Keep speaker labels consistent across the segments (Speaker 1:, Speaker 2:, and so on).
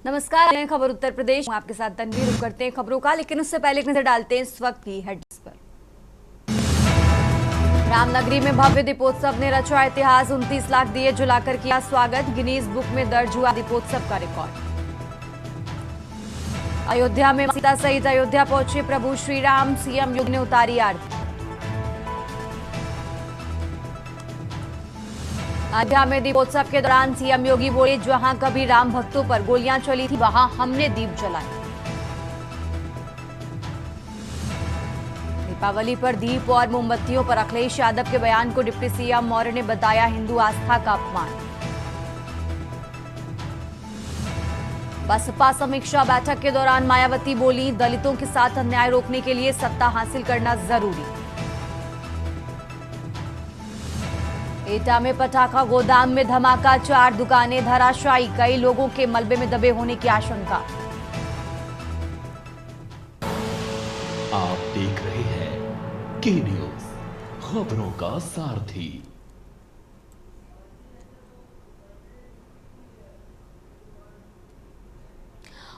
Speaker 1: नमस्कार, खबर उत्तर प्रदेश आपके साथ तनवीर। रुक करते हैं खबरों का, लेकिन उससे पहले एक नजर डालते हैं इस वक्त की हेडलाइंस पर। रामनगरी में भव्य दीपोत्सव ने रचा इतिहास। 29 लाख दिए जलाकर किया स्वागत। गिनीज बुक में दर्ज हुआ दीपोत्सव का रिकॉर्ड। अयोध्या में सीता सहित अयोध्या पहुंचे प्रभु श्री राम। सीएम योगी ने उतारी आरती। अयोध्या में दीपोत्सव के दौरान सीएम योगी बोले, जहां कभी राम भक्तों पर गोलियां चली थी वहां हमने दीप जलाए। दीपावली पर दीप और मोमबत्तियों पर अखिलेश यादव के बयान को डिप्टी सीएम मौर्य ने बताया हिंदू आस्था का अपमान। बसपा समीक्षा बैठक के दौरान मायावती बोली, दलितों के साथ अन्याय रोकने के लिए सत्ता हासिल करना जरूरी। एटा में पटाखा गोदाम में धमाका, 4 दुकानें धराशायी, कई लोगों के मलबे में दबे होने की आशंका।
Speaker 2: आप देख रहे हैं के न्यूज, खबरों का सारथी।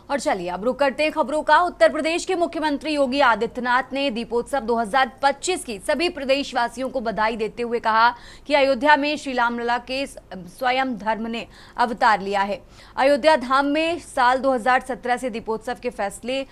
Speaker 1: और चलिए अब रुक करते हैं खबरों का। उत्तर प्रदेश के मुख्यमंत्री योगी आदित्यनाथ ने दीपोत्सव 2025 की सभी प्रदेशवासियों को बधाई देते हुए कहा कि अयोध्या में श्री रामलला के स्वयं धर्म ने अवतार लिया है। अयोध्या धाम में साल 2017 से दीपोत्सव के फैसले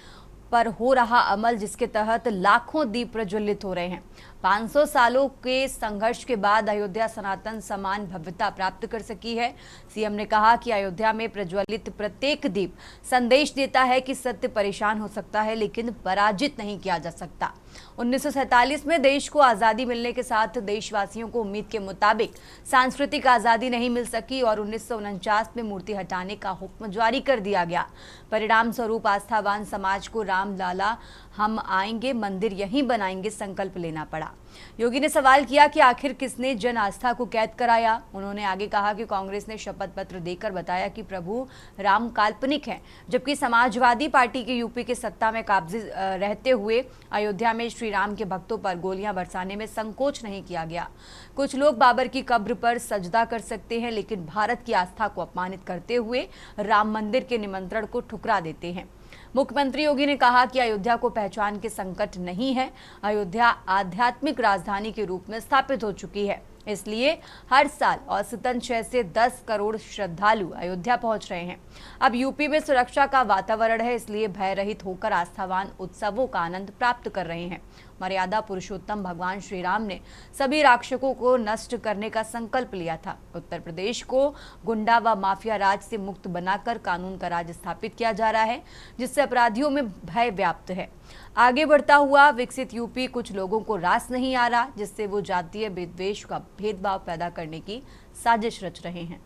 Speaker 1: पर हो रहा अमल, जिसके तहत लाखों दीप प्रज्वलित हो रहे हैं। 500 सालों के संघर्ष के बाद अयोध्या सनातन समान भव्यता प्राप्त कर सकी है। सीएम ने कहा कि अयोध्या में प्रज्वलित प्रत्येक दीप संदेश देता है कि सत्य परेशान हो सकता है लेकिन पराजित नहीं किया जा सकता। 1947 में देश को आजादी मिलने के साथ देशवासियों को उम्मीद के मुताबिक सांस्कृतिक आजादी नहीं मिल सकी और 1949 में मूर्ति हटाने का हुक्म जारी कर दिया गया। परिणाम स्वरूप आस्थावान समाज को रामलला हम आएंगे, मंदिर यहीं बनाएंगे संकल्प लेना पड़ा। योगी ने सवाल किया कि आखिर किसने जन आस्था को कैद कराया। उन्होंने आगे कहा कि कांग्रेस ने शपथ पत्र देकर बताया कि प्रभु राम काल्पनिक हैं, जबकि समाजवादी पार्टी के यूपी के सत्ता में काबिज रहते हुए अयोध्या में श्री राम के भक्तों पर गोलियां बरसाने में संकोच नहीं किया गया। कुछ लोग बाबर की कब्र पर सजदा कर सकते हैं, लेकिन भारत की आस्था को अपमानित करते हुए राम मंदिर के निमंत्रण को ठुकरा देते हैं। मुख्यमंत्री योगी ने कहा कि अयोध्या को पहचान के संकट नहीं है। अयोध्या आध्यात्मिक राजधानी के रूप में स्थापित हो चुकी है, इसलिए हर साल औसतन 6 से 10 करोड़ श्रद्धालु अयोध्या पहुंच रहे हैं। अब यूपी में सुरक्षा का वातावरण है, इसलिए भय रहित होकर आस्थावान उत्सवों का आनंद प्राप्त कर रहे हैं। मर्यादा पुरुषोत्तम भगवान श्री राम ने सभी राक्षसों को नष्ट करने का संकल्प लिया था। उत्तर प्रदेश को गुंडा व माफिया राज से मुक्त बनाकर कानून का राज स्थापित किया जा रहा है, जिससे अपराधियों में भय व्याप्त है। आगे बढ़ता हुआ विकसित यूपी कुछ लोगों को रास नहीं आ रहा, जिससे वो जातीय विद्वेष का भेदभाव पैदा करने की साजिश रच रहे हैं।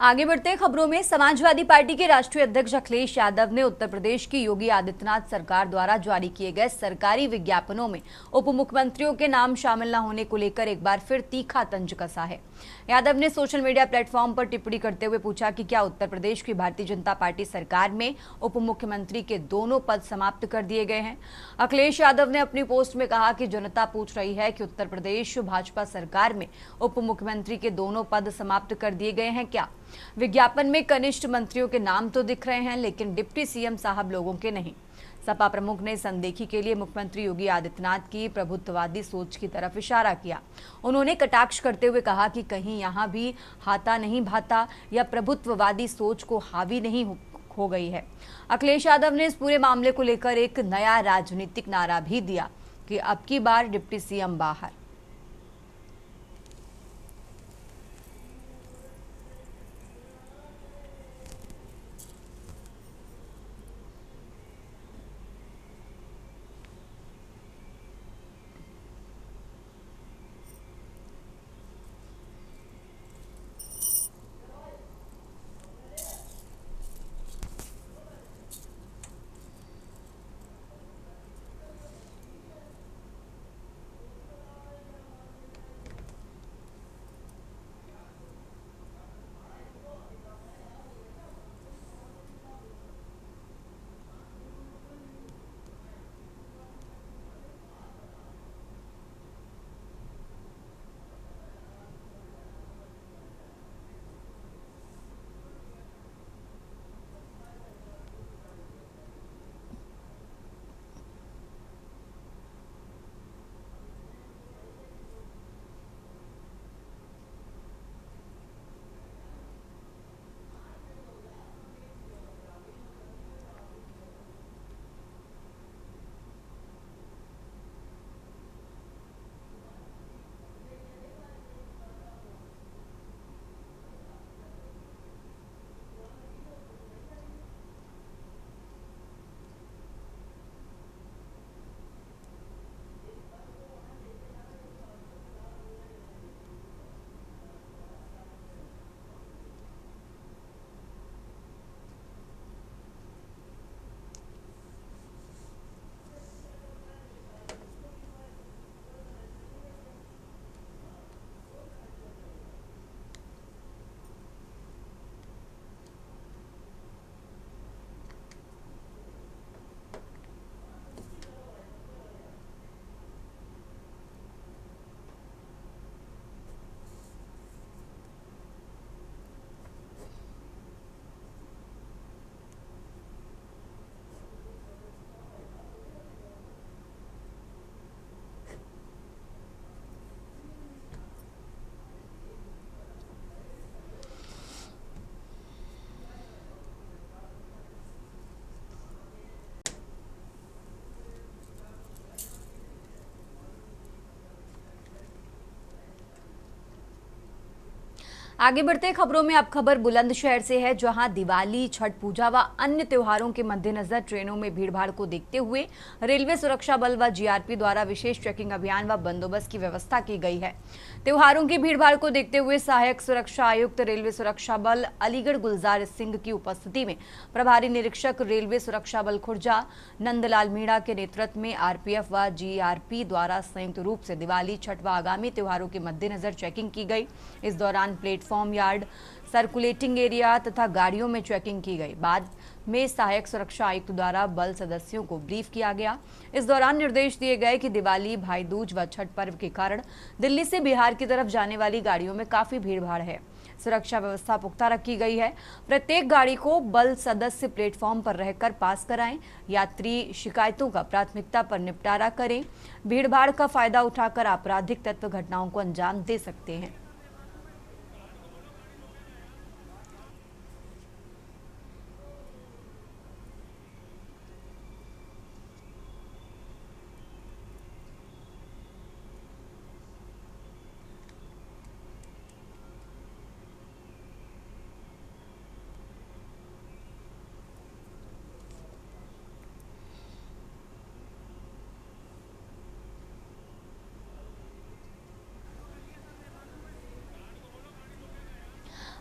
Speaker 1: आगे बढ़ते हैं खबरों में। समाजवादी पार्टी के राष्ट्रीय अध्यक्ष अखिलेश यादव ने उत्तर प्रदेश की योगी आदित्यनाथ सरकार द्वारा जारी किए गए सरकारी विज्ञापनों में उप मुख्यमंत्रियों के नाम शामिल न होने को लेकर एक बार फिर तीखा तंज कसा है। यादव ने सोशल मीडिया प्लेटफॉर्म पर टिप्पणी करते हुए पूछा कि क्या उत्तर प्रदेश की भारतीय जनता पार्टी सरकार में उप मुख्यमंत्री के दोनों पद समाप्त कर दिए गए हैं। अखिलेश यादव ने अपनी पोस्ट में कहा कि जनता पूछ रही है कि उत्तर प्रदेश भाजपा सरकार में उप मुख्यमंत्री के दोनों पद समाप्त कर दिए गए हैं क्या। विज्ञापन में कनिष्ठ मंत्रियों के नाम तो दिख रहे हैं, लेकिन डिप्टी सीएम साहब लोगों के नहीं। सपा प्रमुख ने इस अनदेखी के लिए मुख्यमंत्री योगी आदित्यनाथ की प्रभुत्ववादी सोच की तरफ इशारा किया। उन्होंने कटाक्ष करते हुए कहा कि कहीं यहां भी हाथा नहीं भाता या प्रभुत्ववादी सोच को हावी नहीं हो गई है। अखिलेश यादव ने इस पूरे मामले को लेकर एक नया राजनीतिक नारा भी दिया कि अब की बार डिप्टी सीएम बाहर। आगे बढ़ते खबरों में अब खबर बुलंदशहर से है, जहां दिवाली, छठ पूजा व अन्य त्योहारों के मद्देनजर ट्रेनों में भीड़भाड़ को देखते हुए रेलवे सुरक्षा बल व जीआरपी द्वारा विशेष चेकिंग अभियान व बंदोबस्त की व्यवस्था की गई है। त्योहारों की भीड़भाड़ को देखते हुए सहायक सुरक्षा आयुक्त रेलवे सुरक्षा बल अलीगढ़ गुलजार सिंह की उपस्थिति में प्रभारी निरीक्षक रेलवे सुरक्षा बल खुर्जा नंदलाल मीणा के नेतृत्व में आरपीएफ व जीआरपी द्वारा संयुक्त रूप से दिवाली, छठ व आगामी त्योहारों के मद्देनजर चेकिंग की गई। इस दौरान प्लेटफॉर्म यार्ड, सर्कुलेटिंग एरिया तथा गाड़ियों में चेकिंग की गई। बाद में सहायक सुरक्षा आयुक्त द्वारा बल सदस्यों को ब्रीफ किया गया। इस दौरान निर्देश दिए गए कि दिवाली, भाई दूज व छठ पर्व के कारण दिल्ली से बिहार की तरफ जाने वाली गाड़ियों में काफी भीड़भाड़ है। सुरक्षा व्यवस्था पुख्ता रखी गई है। प्रत्येक गाड़ी को बल सदस्य प्लेटफॉर्म पर रहकर पास कराएं। यात्री शिकायतों का प्राथमिकता पर निपटारा करें। भीड़भाड़ का फायदा उठाकर आपराधिक तत्व घटनाओं को अंजाम दे सकते हैं।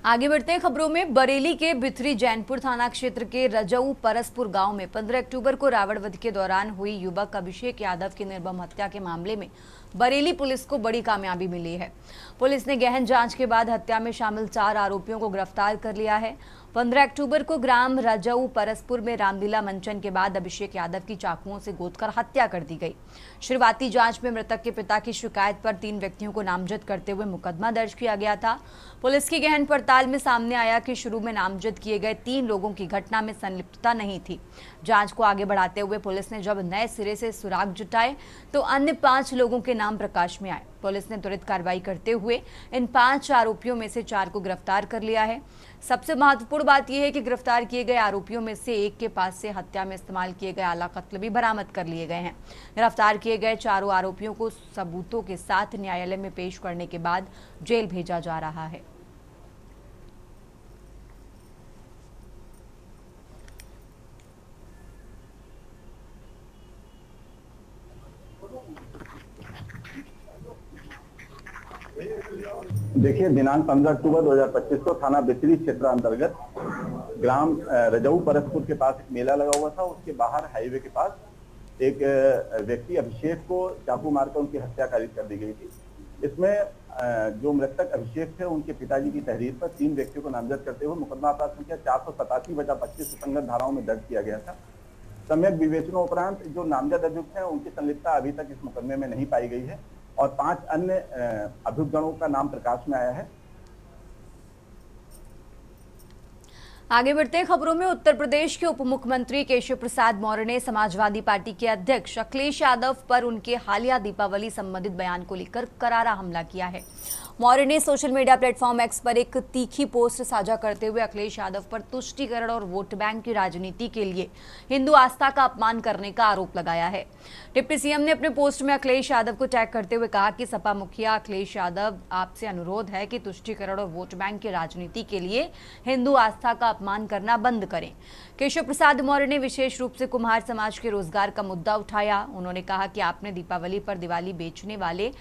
Speaker 1: आगे बढ़ते हैं खबरों में। बरेली के भिथरी जैनपुर थाना क्षेत्र के रजऊ परसपुर गांव में 15 अक्टूबर को रावण वध के दौरान हुई युवक अभिषेक यादव की निर्मम हत्या के मामले में बरेली पुलिस को बड़ी कामयाबी मिली है। पुलिस ने गहन जांच के बाद हत्या में शामिल 4 आरोपियों को गिरफ्तार कर लिया है। 15 अक्टूबर को ग्राम रजऊ परसपुर में रामलीला मंचन के बाद अभिषेक यादव की चाकुओं से गोदकर हत्या कर दी गई। शुरुआती जांच में मृतक के पिता की शिकायत पर 3 व्यक्तियों को नामजद करते हुए मुकदमा दर्ज किया गया था। पुलिस की गहन पड़ताल में सामने आया कि शुरू में नामजद किए गए 3 लोगों की घटना में संलिप्तता नहीं थी। जांच को आगे बढ़ाते हुए पुलिस ने जब नए सिरे से सुराग जुटाए तो अन्य 5 लोगों के नाम प्रकाश में आए। पुलिस ने त्वरित कार्रवाई करते हुए इन 5 आरोपियों में से 4 को गिरफ्तार कर लिया है। सबसे महत्वपूर्ण बात यह है कि गिरफ्तार किए गए आरोपियों में से एक के पास से हत्या में इस्तेमाल किए गए आला कत्ल भी बरामद कर लिए गए हैं। गिरफ्तार किए गए 4 आरोपियों को सबूतों के साथ न्यायालय में पेश करने के बाद जेल भेजा जा रहा है।
Speaker 3: देखिए, दिनांक 15 अक्टूबर 2025 को थाना बिथरी क्षेत्र अंतर्गत ग्राम रजऊ परसपुर के पास एक मेला लगा हुआ था। उसके बाहर हाईवे के पास एक व्यक्ति अभिषेक को चाकू मारकर उनकी हत्या कर दी गई थी। इसमें जो मृतक अभिषेक थे, उनके पिताजी की तहरीर पर 3 व्यक्तियों को नामजद करते हुए मुकदमा अपराध संख्या 487/25 सुसंगत धाराओं में दर्ज किया गया था। सम्यक विवेचनोपरांत जो नामजद अभियुक्त हैं, उनकी संलिप्तता अभी तक इस मुकदमे में नहीं पाई गई है और 5 अन्य अभियुक्तगणों का नाम प्रकाश में आया है।
Speaker 1: आगे बढ़ते हैं खबरों में। उत्तर प्रदेश के उप मुख्यमंत्री केशव प्रसाद मौर्य ने समाजवादी पार्टी के अध्यक्ष अखिलेश यादव पर उनके हालिया दीपावली संबंधित बयान को लेकर करारा हमला किया है। मौर्य ने सोशल मीडिया प्लेटफॉर्म एक्स पर एक तीखी पोस्ट साझा करते हुए अखिलेश यादव पर तुष्टीकरण और वोट बैंक की राजनीति के लिए हिंदू आस्था का अपमान करने का आरोप लगाया है। डिप्टी सीएम ने अपने पोस्ट में अखिलेश यादव को टैग करते हुए कहा कि सपा मुखिया अखिलेश यादव, आपसे अनुरोध है कि तुष्टीकरण और वोट बैंक की राजनीति के लिए हिंदू आस्था का अपमान करना बंद करें। केशव प्रसाद मौर्य ने विशेष रूप से कुम्हार समाज के रोजगार का मुद्दा उठाया। उन्होंने कहा कि आपने दीपावली पर दिवाली बेचने वाले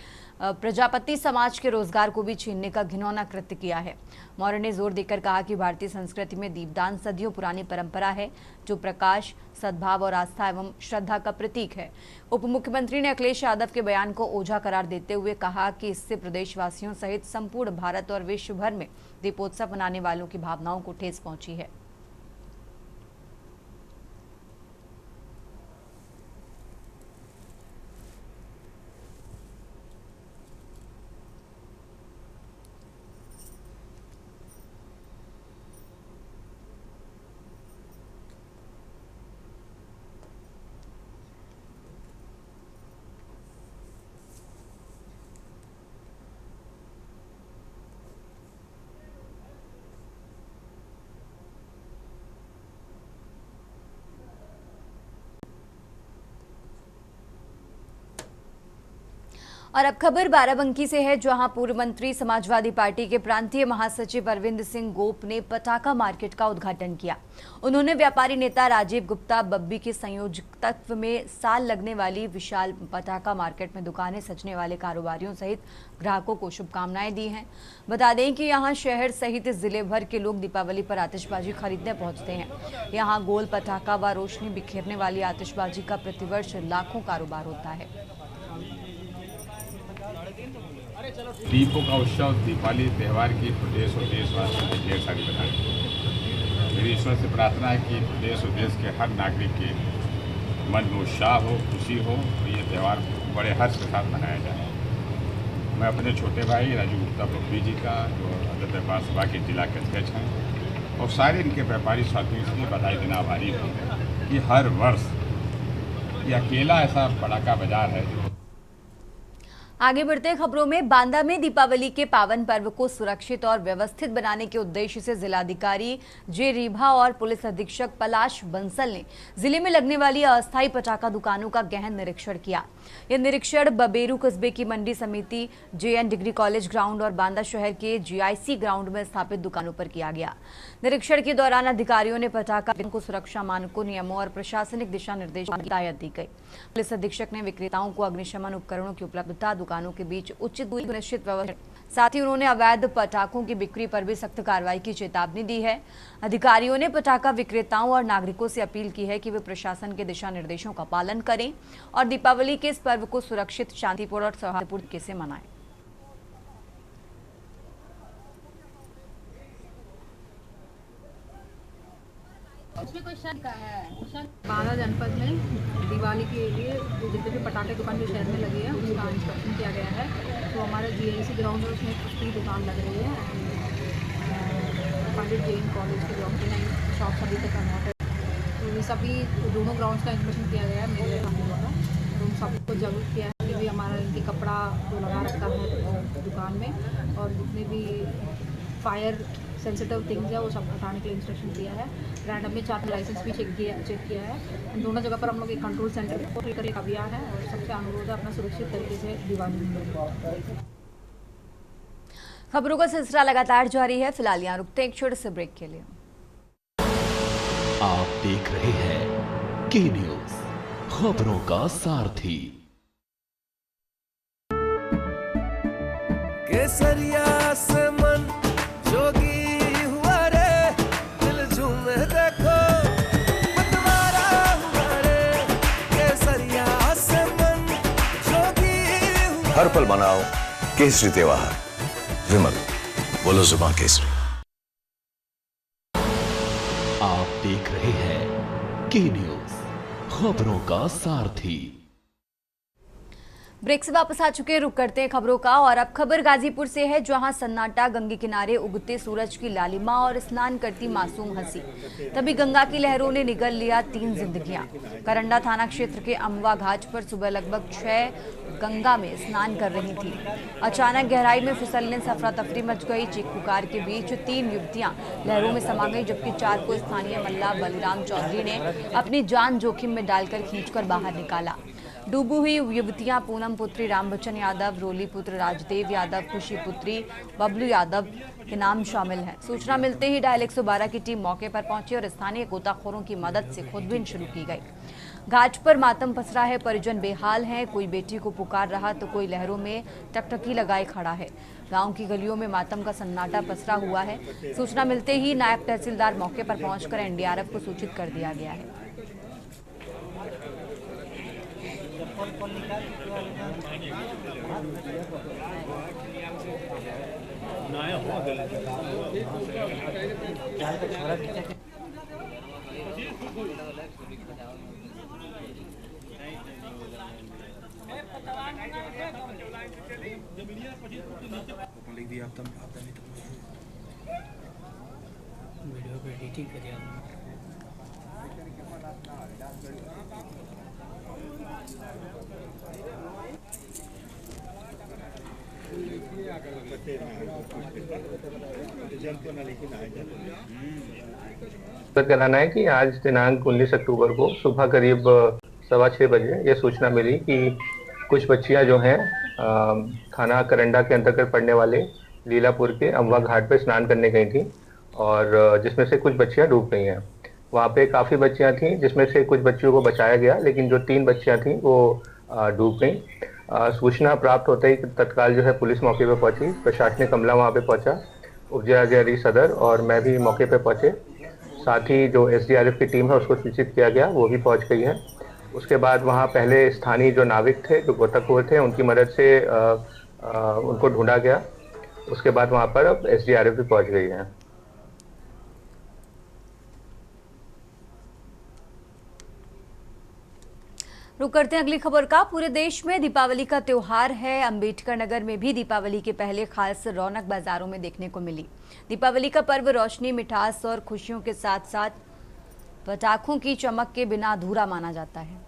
Speaker 1: प्रजापति समाज के रोजगार को भी छीनने का घिनौना कृत्य किया है। मौर्य ने जोर देकर कहा कि भारतीय संस्कृति में दीपदान सदियों पुरानी परंपरा है, जो प्रकाश, सद्भाव और आस्था एवं श्रद्धा का प्रतीक है। उप मुख्यमंत्री ने अखिलेश यादव के बयान को ओझा करार देते हुए कहा कि इससे प्रदेशवासियों सहित संपूर्ण भारत और विश्व भर में दीपोत्सव मनाने वालों की भावनाओं को ठेस पहुंची है। और अब खबर बाराबंकी से है, जहां पूर्व मंत्री समाजवादी पार्टी के प्रांतीय महासचिव अरविंद सिंह गोप ने पटाखा मार्केट का उद्घाटन किया। उन्होंने व्यापारी नेता राजीव गुप्ता बब्बी के संयोजकत्व में साल लगने वाली विशाल पटाखा मार्केट में दुकानें सजने वाले कारोबारियों सहित ग्राहकों को शुभकामनाएं दी हैं। बता दें कि यहां शहर सहित जिले भर के लोग दीपावली पर आतिशबाजी खरीदने पहुंचते हैं। यहां गोल पटाखा व रोशनी बिखेरने वाली आतिशबाजी का प्रतिवर्ष लाखों कारोबार होता है।
Speaker 4: दीपों का उत्सव दीपावली त्यौहार की प्रदेश और देशवासियों की ढेर सारी बधाई। मेरी ईश्वर से प्रार्थना है कि प्रदेश और देश के हर नागरिक के मन में उत्साह हो, खुशी हो और ये त्यौहार बड़े हर्ष के साथ मनाया जाए। मैं अपने छोटे भाई राजू गुप्ता बब्बी जी का, जो आदत व्यापार सभा के जिला के अध्यक्ष हैं, और सारे इनके व्यापारी साथियों से बधाई देना आभारी हूँ कि हर वर्ष ये अकेला ऐसा पटाखा बाजार है।
Speaker 1: आगे बढ़ते खबरों में, बांदा में दीपावली के पावन पर्व को सुरक्षित और व्यवस्थित बनाने के उद्देश्य से जिलाधिकारी जे रीभा और पुलिस अधीक्षक पलाश बंसल ने जिले में लगने वाली अस्थायी पटाखा दुकानों का गहन निरीक्षण किया। यह निरीक्षण बबेरू कस्बे की मंडी समिति, JN डिग्री कॉलेज ग्राउंड और बांदा शहर के GIC ग्राउंड में स्थापित दुकानों पर किया गया। निरीक्षण के दौरान अधिकारियों ने पटाखा को सुरक्षा मानकों, नियमों और प्रशासनिक दिशा निर्देशों की हिदायत दी गई। पुलिस अधीक्षक ने विक्रेताओं को अग्निशमन उपकरणों की उपलब्धता, दुकानों के बीच उचित दूरी सुनिश्चित व्यवस्था, साथ ही उन्होंने अवैध पटाखों की बिक्री पर भी सख्त कार्रवाई की चेतावनी दी है। अधिकारियों ने पटाखा विक्रेताओं और नागरिकों से अपील की है कि वे प्रशासन के दिशा निर्देशों का पालन करें और दीपावली के इस पर्व को सुरक्षित, शांतिपूर्ण और सौहार्दपूर्ण तरीके से मनाएं।
Speaker 5: बांदा जनपद में दिवाली के लिए जितने भी पटाखे दुकान जो शहर में लगी है उसका इंस्पेक्शन किया गया है। तो हमारा GIC ग्राउंड है, उसमें 50 दुकान लग रही है। पंडित जैन कॉलेज के ग्राउंड के 9 शॉप अभी तक अनॉट है। तो ये सभी दोनों ग्राउंड्स का इंस्पेक्शन किया गया है मेरे सामने द्वारा। तो उन सबको जागरूक किया है कि भी हमारा इनके कपड़ा जो लगा रखा है दुकान में, और जितने भी फायर सेंसिटिव थिंग्स है वो सब हटाने के लिए इंस्ट्रक्शन दिया है। रैंडमली 4 लाइसेंस भी चेक किया है। दोनों जगह पर हम लोग एक कंट्रोल सेंटर को लेकर एक अभियान है और सबसे अनुरोध है अपना सुरक्षित तरीके से दिवाली मनाएं।
Speaker 1: खबरों का सिलसिला लगातार जारी है। फिलहाल यहाँ रुकते हैं एक छोटे से ब्रेक के लिए।
Speaker 2: आप देख रहे हैं के न्यूज, खबरों का सारथी।
Speaker 6: केसरिया से मन जोगी हुआ रे, दिल झूमे देखो मतवारा हुआ रे। केसरिया से मन जोगी हुआ।
Speaker 7: हर पल मनाओ केसरी त्योहार। विमल, बोलो जुबान केसरी।
Speaker 2: आप देख रहे हैं के न्यूज, खबरों का सारथी।
Speaker 1: ब्रेक से वापस आ चुके हैं, रुक करते हैं खबरों का। और अब खबर गाजीपुर से है, जहां सन्नाटा, गंगे किनारे उगते सूरज की लालिमा और स्नान करती मासूम हंसी। तभी गंगा की लहरों ने निगल लिया 3 जिंदगियां। करंडा थाना क्षेत्र के अमवा घाट पर सुबह लगभग 6 गंगा में स्नान कर रही थी। अचानक गहराई में फिसलने से अफरा तफरी मच गई। चीख पुकार के बीच 3 युवतियां लहरों में समा गई, जबकि 4 को स्थानीय मल्ला बलिराम चौधरी ने अपनी जान जोखिम में डालकर खींचकर बाहर निकाला। डूबी हुई युवतियां पूनम पुत्री रामबच्चन यादव, रोली पुत्र राजदेव यादव, खुशी पुत्री बबलू यादव के नाम शामिल हैं। सूचना मिलते ही डायल 112 की टीम मौके पर पहुंची और स्थानीय गोताखोरों की मदद से खोजबीन शुरू की गई। घाट पर मातम पसरा है, परिजन बेहाल हैं। कोई बेटी को पुकार रहा तो कोई लहरों में टकटकी लगाए खड़ा है। गांव की गलियों में मातम का सन्नाटा पसरा हुआ है। सूचना मिलते ही नायब तहसीलदार मौके पर पहुंचकर NDRF को सूचित कर दिया गया है।
Speaker 8: वीडियो पे एडिटिंग करिए।
Speaker 9: कराना है कि आज दिनांक 19 अक्टूबर को सुबह करीब 6:15 बजे ये सूचना मिली कि कुछ बच्चियां जो हैं थाना करंडा के अंतर्गत पड़ने वाले लीलापुर के अमवा घाट पे स्नान करने गई थी और जिसमें से कुछ बच्चियां डूब गई हैं। वहाँ पे काफ़ी बच्चियां थीं जिसमें से कुछ बच्चियों को बचाया गया, लेकिन जो 3 बच्चियां थीं वो डूब गईं। सूचना प्राप्त होते ही तत्काल जो है पुलिस मौके पे पहुंची, प्रशासनिक अमला वहाँ पे पहुंचा, उपजिलाधिकारी सदर और मैं भी मौके पे पहुंचे। साथ ही जो SDRF की टीम है उसको सूचित किया गया, वो भी पहुंच गई है। उसके बाद वहाँ पहले स्थानीय जो नाविक थे, जो गोताखोर थे, उनकी मदद से उनको ढूंढा गया। उसके बाद वहाँ पर अब SDRF भी पहुंच गई है।
Speaker 1: रुक करते हैं अगली खबर का। पूरे देश में दीपावली का त्योहार है। अंबेडकर नगर में भी दीपावली के पहले खास रौनक बाजारों में देखने को मिली। दीपावली का पर्व रोशनी, मिठास और खुशियों के साथ साथ पटाखों की चमक के बिना अधूरा माना जाता है।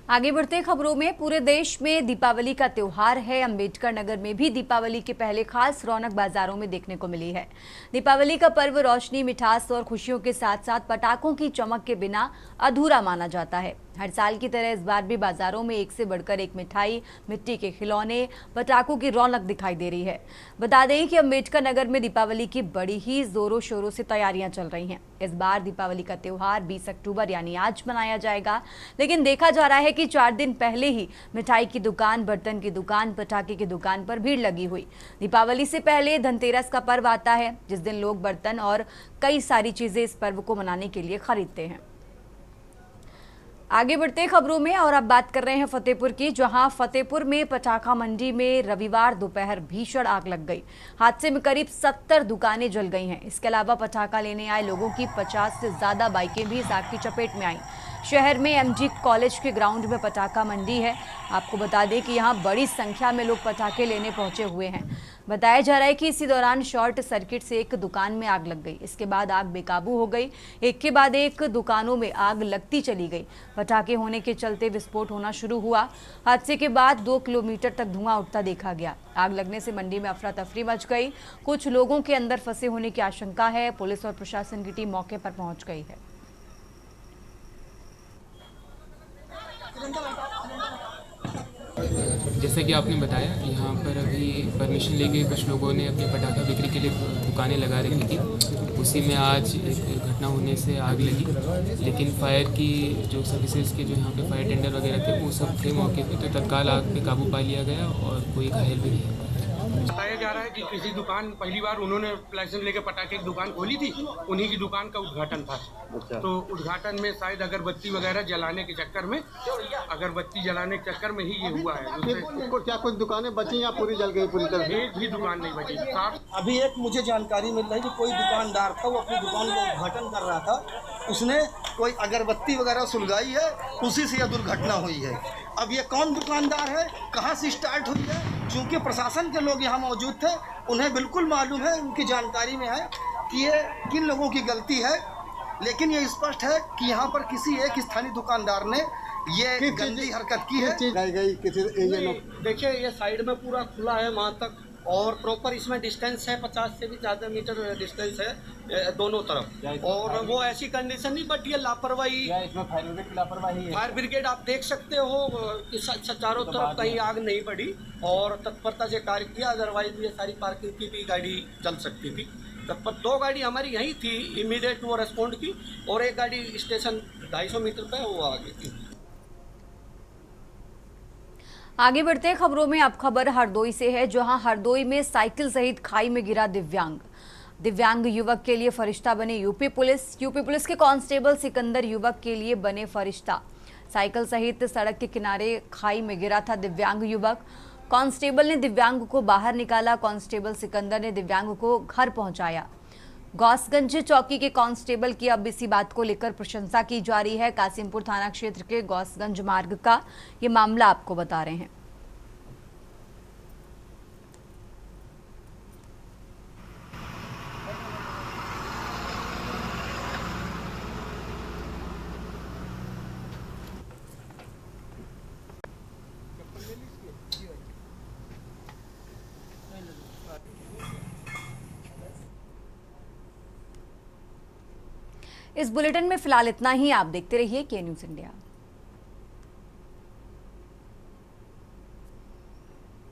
Speaker 1: आगे बढ़ते हैं खबरों में। पूरे देश में दीपावली का त्योहार है। अंबेडकर नगर में भी दीपावली के पहले खास रौनक बाजारों में देखने को मिली है। दीपावली का पर्व रोशनी, मिठास और खुशियों के साथ साथ पटाखों की चमक के बिना अधूरा माना जाता है। हर साल की तरह इस बार भी बाजारों में एक से बढ़कर एक मिठाई, मिट्टी के खिलौने, पटाखों की रौनक दिखाई दे रही है। बता दें कि अंबेडकर नगर में दीपावली की बड़ी ही जोरों शोरों से तैयारियां चल रही हैं। इस बार दीपावली का त्योहार 20 अक्टूबर यानी आज मनाया जाएगा, लेकिन देखा जा रहा है कि 4 दिन पहले ही मिठाई की दुकान, बर्तन की दुकान, पटाखे की दुकान पर भीड़ लगी हुई। दीपावली से पहले धनतेरस का पर्व आता है, जिस दिन लोग बर्तन और कई सारी चीजें इस पर्व को मनाने के लिए खरीदते हैं। आगे बढ़ते खबरों में और अब बात कर रहे हैं फतेहपुर की, जहां फतेहपुर में पटाखा मंडी में रविवार दोपहर भीषण आग लग गई। हादसे में करीब 70 दुकानें जल गई हैं। इसके अलावा पटाखा लेने आए लोगों की 50 से ज्यादा बाइकें भी इस आग की चपेट में आईं। शहर में MG कॉलेज के ग्राउंड में पटाखा मंडी है। आपको बता दें कि यहाँ बड़ी संख्या में लोग पटाखे लेने पहुंचे हुए हैं। बताया जा रहा है कि इसी दौरान शॉर्ट सर्किट से एक दुकान में आग लग गई। इसके बाद आग बेकाबू हो गई। एक के बाद एक दुकानों में आग लगती चली गई। पटाखे होने के चलते विस्फोट होना शुरू हुआ। हादसे के बाद 2 किलोमीटर तक धुआं उठता देखा गया। आग लगने से मंडी में अफरा तफरी मच गई। कुछ लोगों के अंदर फंसे होने की आशंका है। पुलिस और प्रशासन की टीम मौके पर पहुंच गई है।
Speaker 10: जैसा कि आपने बताया, यहाँ पर अभी परमिशन लेके कुछ लोगों ने अपने पटाखा बिक्री के लिए दुकानें लगा रखी थी। उसी में आज एक घटना होने से आग लगी, लेकिन फायर की जो सर्विसेज के जो यहाँ पे फायर टेंडर वगैरह थे वो सब थे मौके पे, तो तत्काल आग पे काबू पा लिया गया और कोई घायल भी नहीं है।
Speaker 11: बताया जा रहा है कि किसी दुकान, पहली बार उन्होंने लाइसेंस लेके पटाखे की दुकान खोली थी, उन्हीं की दुकान का उद्घाटन था। तो उद्घाटन में शायद अगरबत्ती वगैरह जलाने के चक्कर में, ही ये हुआ है।
Speaker 12: क्या कुछ दुकानें बची या पूरी जल गई? पूरी तरह
Speaker 11: एक भी दुकान नहीं बची।
Speaker 13: अभी एक मुझे जानकारी मिल रही है कि कोई दुकानदार था, वो अपनी दुकान का उद्घाटन कर रहा था, उसने कोई अगरबत्ती वगैरह सुलगाई है, उसी से यह दुर्घटना हुई है। अब ये कौन दुकानदार है, कहाँ से स्टार्ट हुई है, चूँकि प्रशासन के लोग यहाँ मौजूद थे, उन्हें बिल्कुल मालूम है, उनकी जानकारी में है कि ये किन लोगों की गलती है। लेकिन ये स्पष्ट है कि यहाँ पर किसी एक स्थानीय दुकानदार ने ये गंदी हरकत की है।
Speaker 11: देखिए, ये साइड में पूरा खुला है वहाँ तक, और प्रॉपर इसमें डिस्टेंस है 50 से भी ज़्यादा मीटर डिस्टेंस है दोनों तरफ। और वो ऐसी कंडीशन नहीं, बट ये लापरवाही, इसमें फायर ब्रिगेड आप देख सकते हो कि चारों तरफ कहीं आग नहीं बढ़ी और तत्परता से कार्य किया। अदरवाइज ये सारी पार्किंग की भी गाड़ी चल सकती थी। तत्पर 2 गाड़ी हमारी यहीं थी, इमीडिएट वो रेस्पॉन्ड की, और एक गाड़ी स्टेशन 250 मीटर पे वो आ गई थी।
Speaker 1: आगे बढ़ते हैं खबरों में। अब खबर हरदोई से है, जहां हरदोई में साइकिल सहित खाई में गिरा दिव्यांग युवक के लिए फरिश्ता बने यूपी पुलिस के कांस्टेबल सिकंदर युवक के लिए बने फरिश्ता। साइकिल सहित सड़क के किनारे खाई में गिरा था दिव्यांग युवक। कांस्टेबल ने दिव्यांग को बाहर निकाला। कांस्टेबल सिकंदर ने दिव्यांग को घर पहुंचाया। गौसगंज चौकी के कांस्टेबल की अब इसी बात को लेकर प्रशंसा की जा रही है। कासिमपुर थाना क्षेत्र के गौसगंज मार्ग का ये मामला आपको बता रहे हैं। इस बुलेटिन में फिलहाल इतना ही। आप देखते रहिए के न्यूज़ इंडिया।